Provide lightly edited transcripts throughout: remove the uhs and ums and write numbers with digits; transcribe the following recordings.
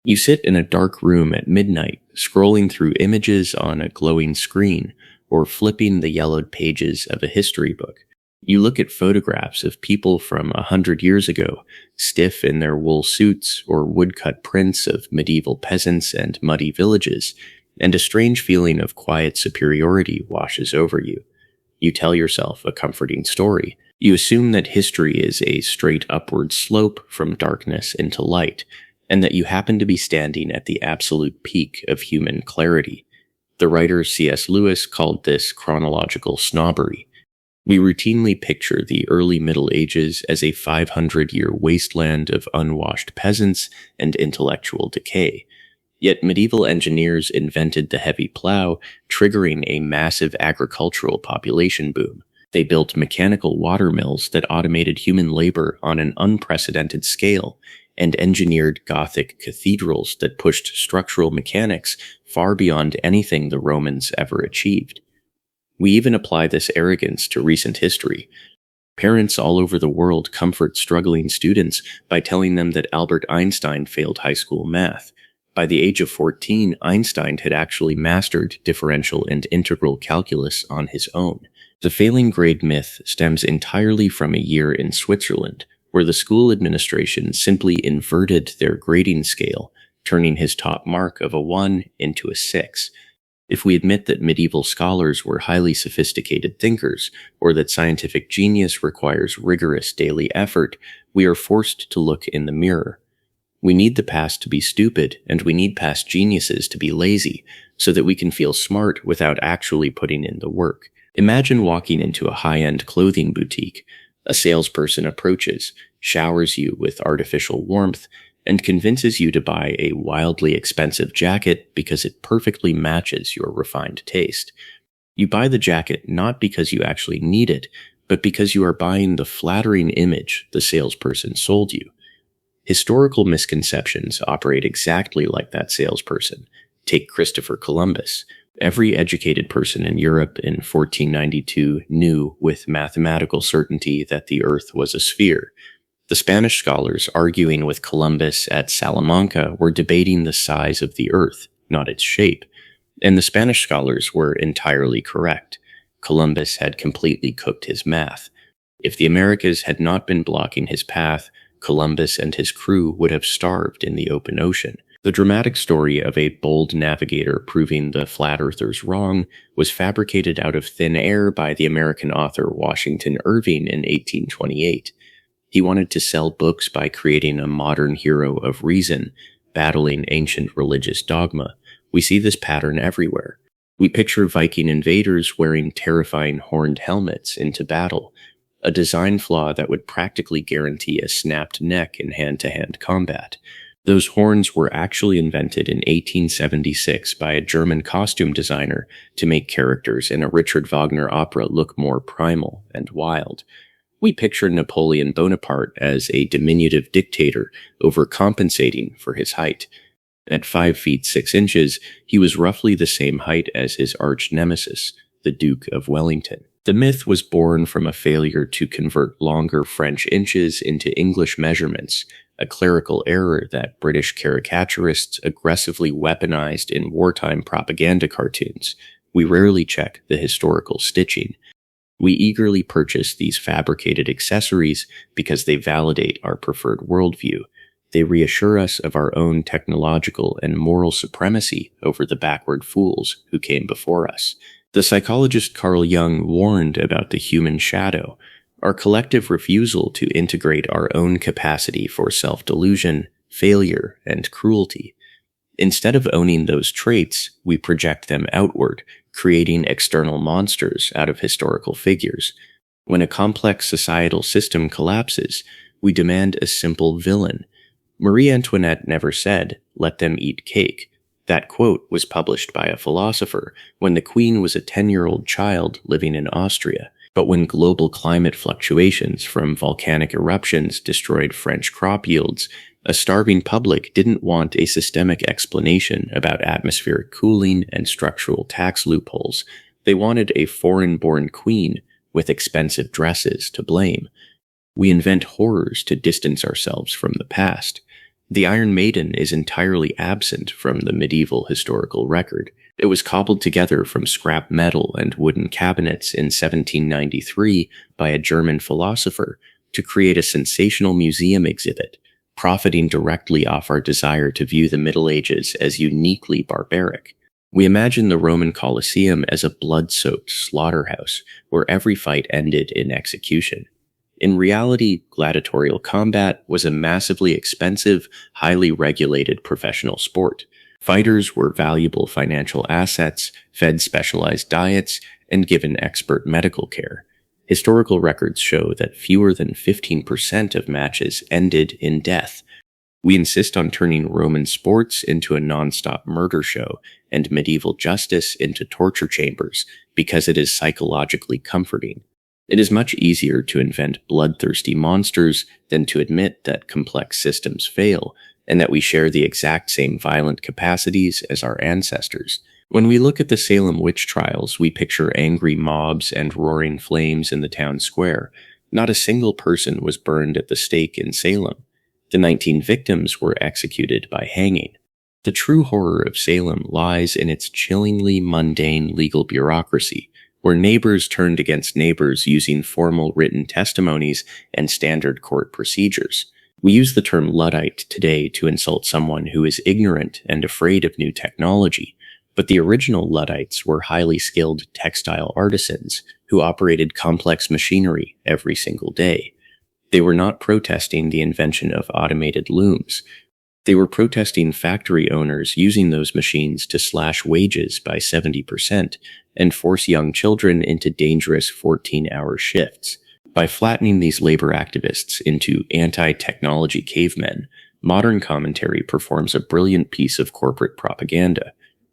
You sit in a dark room at midnight, scrolling through images on a glowing screen, or flipping the yellowed pages of a history book. You look at photographs of people from 100 years ago, stiff in their wool suits, or woodcut prints of medieval peasants and muddy villages, and a strange feeling of quiet superiority washes over you. You tell yourself a comforting story. You assume that history is a straight upward slope from darkness into light, and that you happen to be standing at the absolute peak of human clarity. The writer C.S. Lewis called this chronological snobbery. We routinely picture the early Middle Ages as a 500-year wasteland of unwashed peasants and intellectual decay. Yet medieval engineers invented the heavy plow, triggering a massive agricultural population boom. They built mechanical water mills that automated human labor on an unprecedented scale, and engineered Gothic cathedrals that pushed structural mechanics far beyond anything the Romans ever achieved. We even apply this arrogance to recent history. Parents all over the world comfort struggling students by telling them that Albert Einstein failed high school math. By the age of 14, Einstein had actually mastered differential and integral calculus on his own. The failing grade myth stems entirely from a year in Switzerland, where the school administration simply inverted their grading scale, turning his top mark of a 1 into a 6. If we admit that medieval scholars were highly sophisticated thinkers, or that scientific genius requires rigorous daily effort, we are forced to look in the mirror. We need the past to be stupid, and we need past geniuses to be lazy, so that we can feel smart without actually putting in the work. Imagine walking into a high-end clothing boutique. A salesperson approaches, showers you with artificial warmth, and convinces you to buy a wildly expensive jacket because it perfectly matches your refined taste. You buy the jacket not because you actually need it, but because you are buying the flattering image the salesperson sold you. Historical misconceptions operate exactly like that salesperson. Take Christopher Columbus. Every educated person in Europe in 1492 knew with mathematical certainty that the Earth was a sphere. The Spanish scholars arguing with Columbus at Salamanca were debating the size of the Earth, not its shape. And the Spanish scholars were entirely correct. Columbus had completely cooked his math. If the Americas had not been blocking his path, Columbus and his crew would have starved in the open ocean. The dramatic story of a bold navigator proving the flat earthers wrong was fabricated out of thin air by the American author Washington Irving in 1828. He wanted to sell books by creating a modern hero of reason, battling ancient religious dogma. We see this pattern everywhere. We picture Viking invaders wearing terrifying horned helmets into battle, a design flaw that would practically guarantee a snapped neck in hand-to-hand combat. Those horns were actually invented in 1876 by a German costume designer to make characters in a Richard Wagner opera look more primal and wild. We picture Napoleon Bonaparte as a diminutive dictator overcompensating for his height. At 5 feet 6 inches, he was roughly the same height as his arch-nemesis, the Duke of Wellington. The myth was born from a failure to convert longer French inches into English measurements, a clerical error that British caricaturists aggressively weaponized in wartime propaganda cartoons. We rarely check the historical stitching. We eagerly purchase these fabricated accessories because they validate our preferred worldview. They reassure us of our own technological and moral supremacy over the backward fools who came before us. The psychologist Carl Jung warned about the human shadow, our collective refusal to integrate our own capacity for self-delusion, failure, and cruelty. Instead of owning those traits, we project them outward, creating external monsters out of historical figures. When a complex societal system collapses, we demand a simple villain. Marie Antoinette never said, "Let them eat cake." That quote was published by a philosopher when the queen was a 10-year-old child living in Austria. But when global climate fluctuations from volcanic eruptions destroyed French crop yields, a starving public didn't want a systemic explanation about atmospheric cooling and structural tax loopholes. They wanted a foreign-born queen with expensive dresses to blame. We invent horrors to distance ourselves from the past. The Iron Maiden is entirely absent from the medieval historical record. It was cobbled together from scrap metal and wooden cabinets in 1793 by a German philosopher to create a sensational museum exhibit, profiting directly off our desire to view the Middle Ages as uniquely barbaric. We imagine the Roman Colosseum as a blood-soaked slaughterhouse where every fight ended in execution. In reality, gladiatorial combat was a massively expensive, highly regulated professional sport. Fighters were valuable financial assets, fed specialized diets, and given expert medical care. Historical records show that fewer than 15% of matches ended in death. We insist on turning Roman sports into a non-stop murder show and medieval justice into torture chambers because it is psychologically comforting. It is much easier to invent bloodthirsty monsters than to admit that complex systems fail and that we share the exact same violent capacities as our ancestors. When we look at the Salem witch trials, we picture angry mobs and roaring flames in the town square. Not a single person was burned at the stake in Salem. The 19 victims were executed by hanging. The true horror of Salem lies in its chillingly mundane legal bureaucracy, where neighbors turned against neighbors using formal written testimonies and standard court procedures. We use the term Luddite today to insult someone who is ignorant and afraid of new technology, but the original Luddites were highly skilled textile artisans who operated complex machinery every single day. They were not protesting the invention of automated looms. They were protesting factory owners using those machines to slash wages by 70% and force young children into dangerous 14-hour shifts. By flattening these labor activists into anti-technology cavemen, modern commentary performs a brilliant piece of corporate propaganda.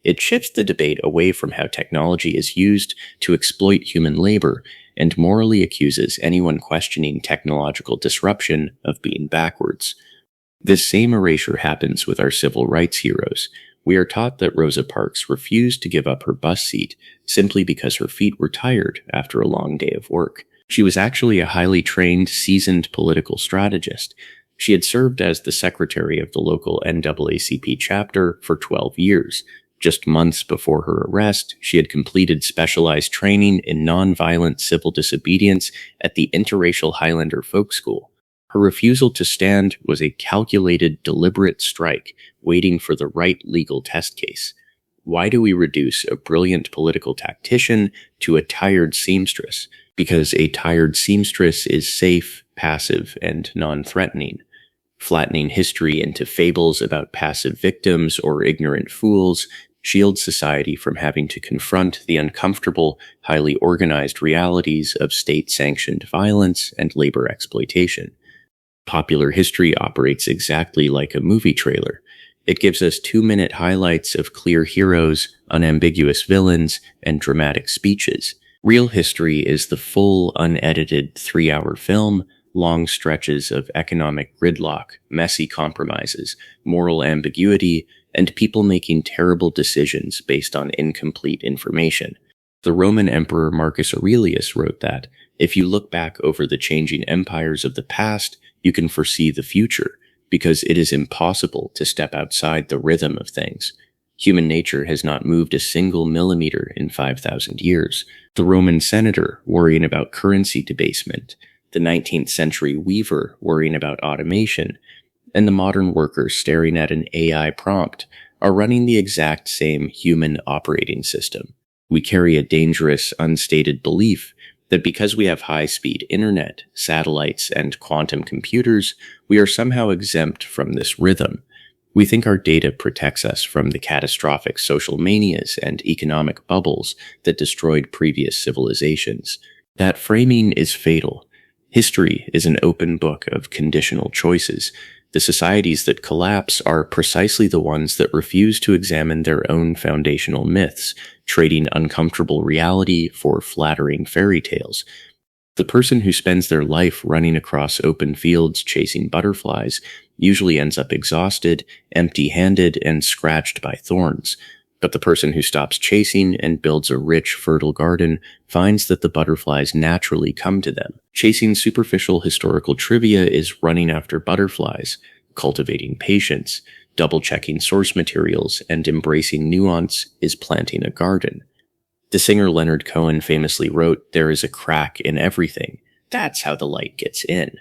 It shifts the debate away from how technology is used to exploit human labor and morally accuses anyone questioning technological disruption of being backwards. This same erasure happens with our civil rights heroes. We are taught that Rosa Parks refused to give up her bus seat simply because her feet were tired after a long day of work. She was actually a highly trained, seasoned political strategist. She had served as the secretary of the local NAACP chapter for 12 years. Just months before her arrest, she had completed specialized training in nonviolent civil disobedience at the interracial Highlander Folk School. Her refusal to stand was a calculated, deliberate strike, waiting for the right legal test case. Why do we reduce a brilliant political tactician to a tired seamstress? Because a tired seamstress is safe, passive, and non-threatening. Flattening history into fables about passive victims or ignorant fools shields society from having to confront the uncomfortable, highly organized realities of state-sanctioned violence and labor exploitation. Popular history operates exactly like a movie trailer. It gives us 2-minute highlights of clear heroes, unambiguous villains, and dramatic speeches. Real history is the full, unedited 3-hour film, long stretches of economic gridlock, messy compromises, moral ambiguity, and people making terrible decisions based on incomplete information. The Roman Emperor Marcus Aurelius wrote that, if you look back over the changing empires of the past, you can foresee the future, because it is impossible to step outside the rhythm of things. Human nature has not moved a single millimeter in 5,000 years. The Roman senator worrying about currency debasement, the 19th century weaver worrying about automation, and the modern worker staring at an AI prompt are running the exact same human operating system. We carry a dangerous, unstated belief that because we have high-speed internet, satellites, and quantum computers, we are somehow exempt from this rhythm. We think our data protects us from the catastrophic social manias and economic bubbles that destroyed previous civilizations. That framing is fatal. History is an open book of conditional choices. The societies that collapse are precisely the ones that refuse to examine their own foundational myths, trading uncomfortable reality for flattering fairy tales. The person who spends their life running across open fields chasing butterflies usually ends up exhausted, empty-handed, and scratched by thorns. But the person who stops chasing and builds a rich, fertile garden finds that the butterflies naturally come to them. Chasing superficial historical trivia is running after butterflies. Cultivating patience, double-checking source materials, and embracing nuance is planting a garden. The singer Leonard Cohen famously wrote, "There is a crack in everything. That's how the light gets in."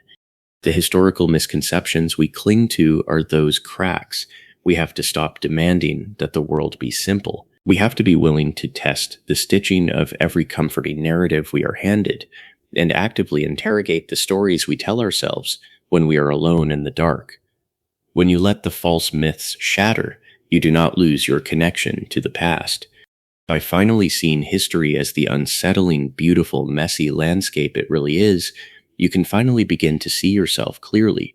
The historical misconceptions we cling to are those cracks. We have to stop demanding that the world be simple. We have to be willing to test the stitching of every comforting narrative we are handed, and actively interrogate the stories we tell ourselves when we are alone in the dark. When you let the false myths shatter, you do not lose your connection to the past. By finally seeing history as the unsettling, beautiful, messy landscape it really is, you can finally begin to see yourself clearly.